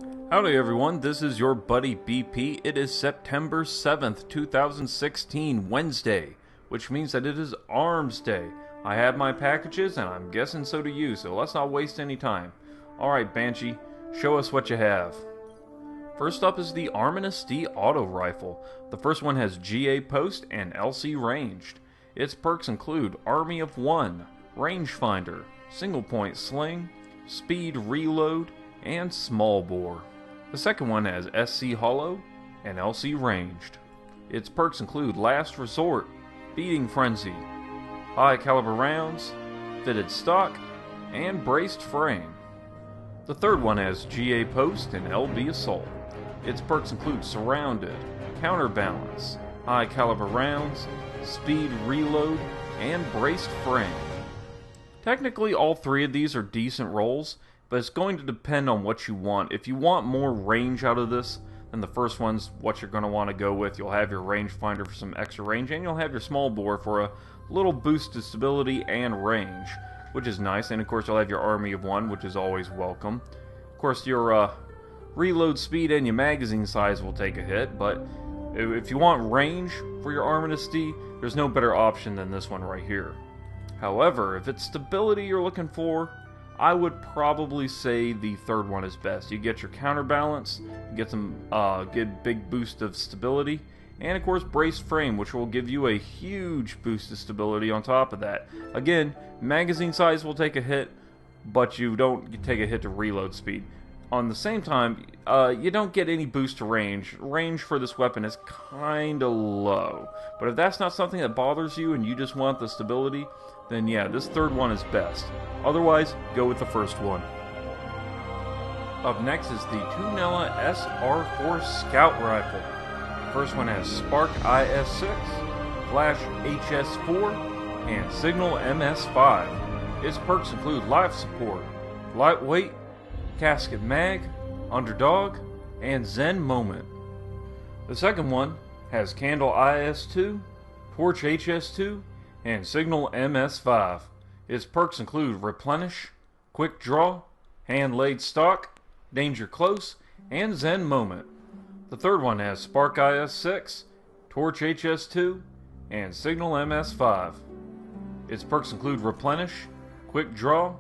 Howdy everyone, this is your buddy BP. It is September 7th, 2016, Wednesday, which means that it is Arms Day. I have my packages and I'm guessing so do you, so let's not waste any time. Alright Banshee, show us what you have. First up is the ARMINUS-D auto rifle. The first one has GA post and LC ranged. Its perks include Army of One, rangefinder, single point sling, speed reload, and small bore. The second one has SC hollow and LC ranged. Its perks include Last Resort, Beating Frenzy, high caliber rounds, fitted stock, and braced frame. The third one has GA post and LB assault. Its perks include Surrounded, Counterbalance, high caliber rounds, speed reload, and braced frame. Technically all three of these are decent rolls, but it's going to depend on what you want. If you want more range out of this, then the first one's what you're going to want to go with. You'll have your rangefinder for some extra range, and you'll have your small bore for a little boost to stability and range, which is nice. And of course you'll have your Army of One, which is always welcome. Of course your reload speed and your magazine size will take a hit, but if you want range for your ARMINUS-D, there's no better option than this one right here. However, if it's stability you're looking for, I would probably say the third one is best. You get your counterbalance, you get some big boost of stability, and of course braced frame, which will give you a huge boost of stability on top of that. Again, magazine size will take a hit, but you don't take a hit to reload speed. On the same time, you don't get any boost to range. Range for this weapon is kinda low. But if that's not something that bothers you and you just want the stability, then yeah, this third one is best. Otherwise, go with the first one. Up next is the TUONELA SR4 Scout Rifle. The first one has Spark IS6, Flash HS4, and Signal MS5. Its perks include life support, lightweight, casket mag, underdog, and Zen moment. The second one has Candle IS2, Torch HS2, and Signal MS5. Its perks include Replenish, Quick Draw, Hand Laid Stock, Danger Close, and Zen Moment. The third one has Spark IS6, Torch HS2, and Signal MS5. Its perks include Replenish, Quick Draw,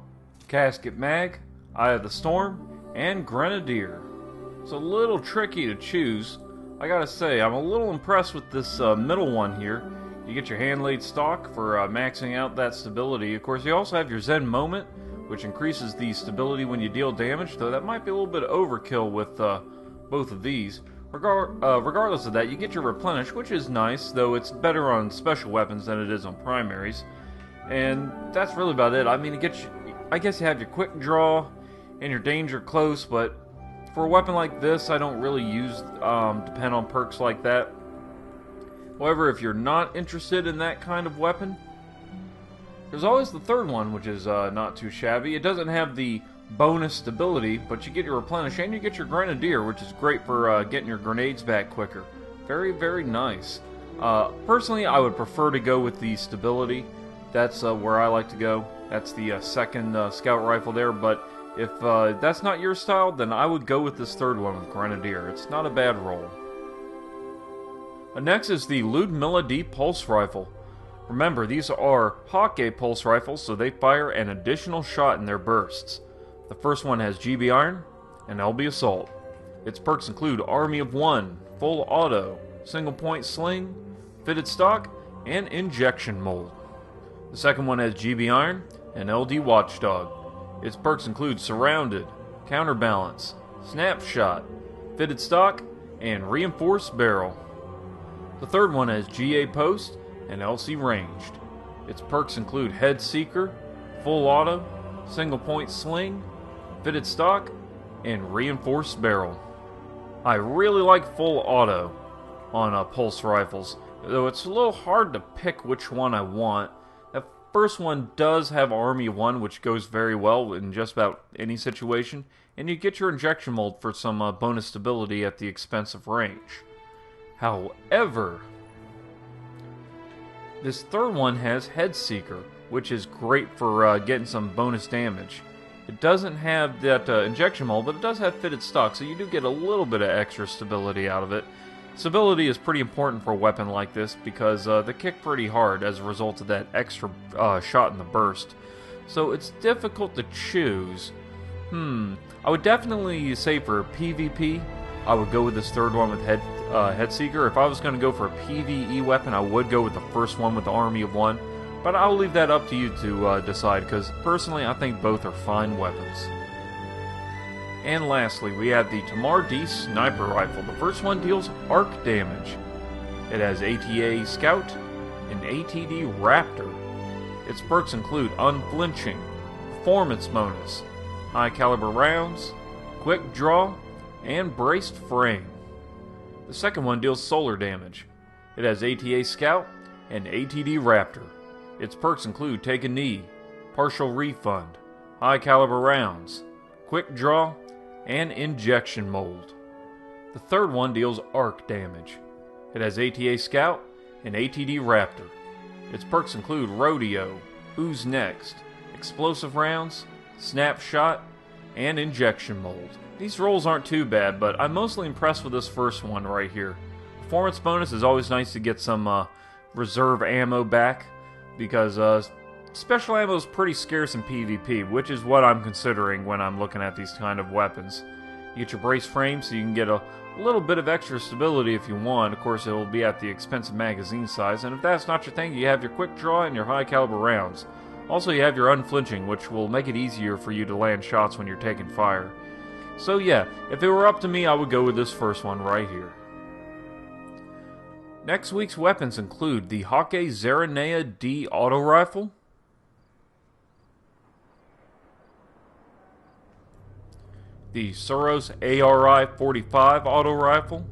Casket Mag, Eye of the Storm, and Grenadier. It's a little tricky to choose. I gotta say, I'm a little impressed with this middle one here. You get your hand-laid stock for maxing out that stability. Of course, you also have your Zen Moment, which increases the stability when you deal damage, though that might be a little bit overkill with both of these. Regardless of that, you get your Replenish, which is nice, though it's better on special weapons than it is on primaries. And that's really about it. I mean, I guess you have your Quick Draw and your Danger Close, but for a weapon like this, I don't really depend on perks like that. However, if you're not interested in that kind of weapon, there's always the third one, which is not too shabby. It doesn't have the bonus stability, but you get your Replenish and you get your Grenadier, which is great for getting your grenades back quicker. Very, very nice. Personally, I would prefer to go with the stability. That's where I like to go. That's the second scout rifle there, but if that's not your style, then I would go with this third one with Grenadier. It's not a bad roll. Next is the LYUDMILA-D pulse rifle. Remember, these are HAKKE pulse rifles, so they fire an additional shot in their bursts. The first one has GB iron and LB assault. Its perks include Army of One, full auto, single point sling, fitted stock, and injection mold. The second one has GB iron and LD watchdog. Its perks include Surrounded, Counterbalance, Snapshot, fitted stock, and reinforced barrel. The third one has GA post and LC ranged. Its perks include Head Seeker, full auto, single point sling, fitted stock, and reinforced barrel. I really like full auto on pulse rifles, though it's a little hard to pick which one I want. That first one does have Army of One, which goes very well in just about any situation, and you get your injection mold for some bonus stability at the expense of range. However, this third one has Head Seeker, which is great for getting some bonus damage. It doesn't have that injection mold, but it does have fitted stock, so you do get a little bit of extra stability out of it. Stability is pretty important for a weapon like this because they kick pretty hard as a result of that extra shot in the burst. So it's difficult to choose. I would definitely say for PvP, I would go with this third one with Headseeker. If I was going to go for a PvE weapon, I would go with the first one with the Army of One. But I'll leave that up to you to decide, because personally I think both are fine weapons. And lastly, we have the TAMAR-D Sniper Rifle. The first one deals arc damage. It has ATA Scout and ATD Raptor. Its perks include Unflinching, Performance Bonus, High Caliber Rounds, Quick Draw, and Braced Frame. The second one deals solar damage. It has ATA Scout and ATD Raptor. Its perks include Take a Knee, Partial Refund, High Caliber Rounds, Quick Draw, and Injection Mold. The third one deals arc damage. It has ATA Scout and ATD Raptor. Its perks include Rodeo, Who's Next, Explosive Rounds, Snapshot, and Injection Mold. These rolls aren't too bad, but I'm mostly impressed with this first one right here. Performance bonus is always nice to get some reserve ammo back, because special ammo is pretty scarce in PvP, which is what I'm considering when I'm looking at these kind of weapons. You get your brace frame so you can get a little bit of extra stability if you want. Of course, it will be at the expense of magazine size, and if that's not your thing, you have your quick draw and your high caliber rounds. Also, you have your unflinching, which will make it easier for you to land shots when you're taking fire. So yeah, if it were up to me, I would go with this first one right here. Next week's weapons include the HAKKE ZARINAEA-D auto rifle, the SUROS ARI-45 auto rifle,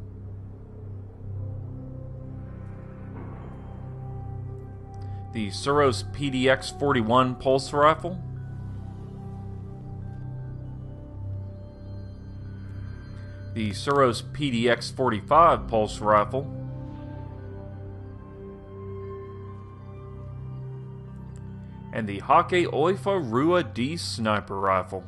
the SUROS PDX-41 pulse rifle, the SUROS PDX-45 pulse rifle, and the HAKKE AOIFE RUA-D sniper rifle.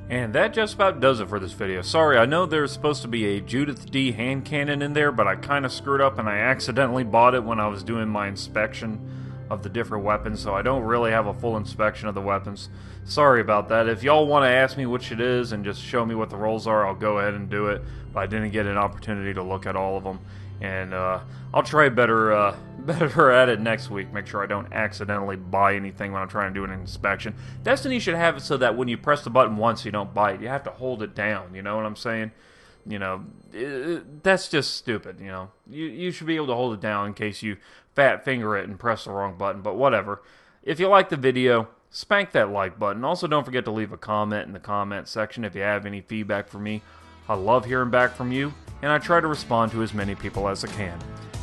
And that just about does it for this video. Sorry, I know there's supposed to be a JUDITH-D hand cannon in there, but I kind of screwed up and I accidentally bought it when I was doing my inspection of the different weapons, so I don't really have a full inspection of the weapons. Sorry about that. If y'all want to ask me which it is and just show me what the rolls are, I'll go ahead and do it, but I didn't get an opportunity to look at all of them. And I'll try better at it next week. Make sure I don't accidentally buy anything when I'm trying to do an inspection. Destiny should have it so that when you press the button once, you don't buy it. You have to hold it down. You know what I'm saying? You know, that's just stupid. You know, you should be able to hold it down in case you fat finger it and press the wrong button. But whatever. If you like the video, spank that like button. Also, don't forget to leave a comment in the comment section if you have any feedback for me. I love hearing back from you, and I try to respond to as many people as I can.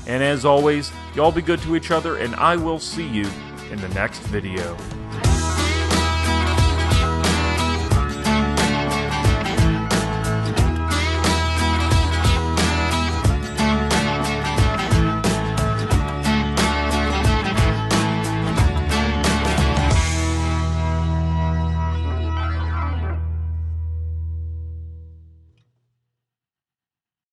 And as always, y'all be good to each other, and I will see you in the next video.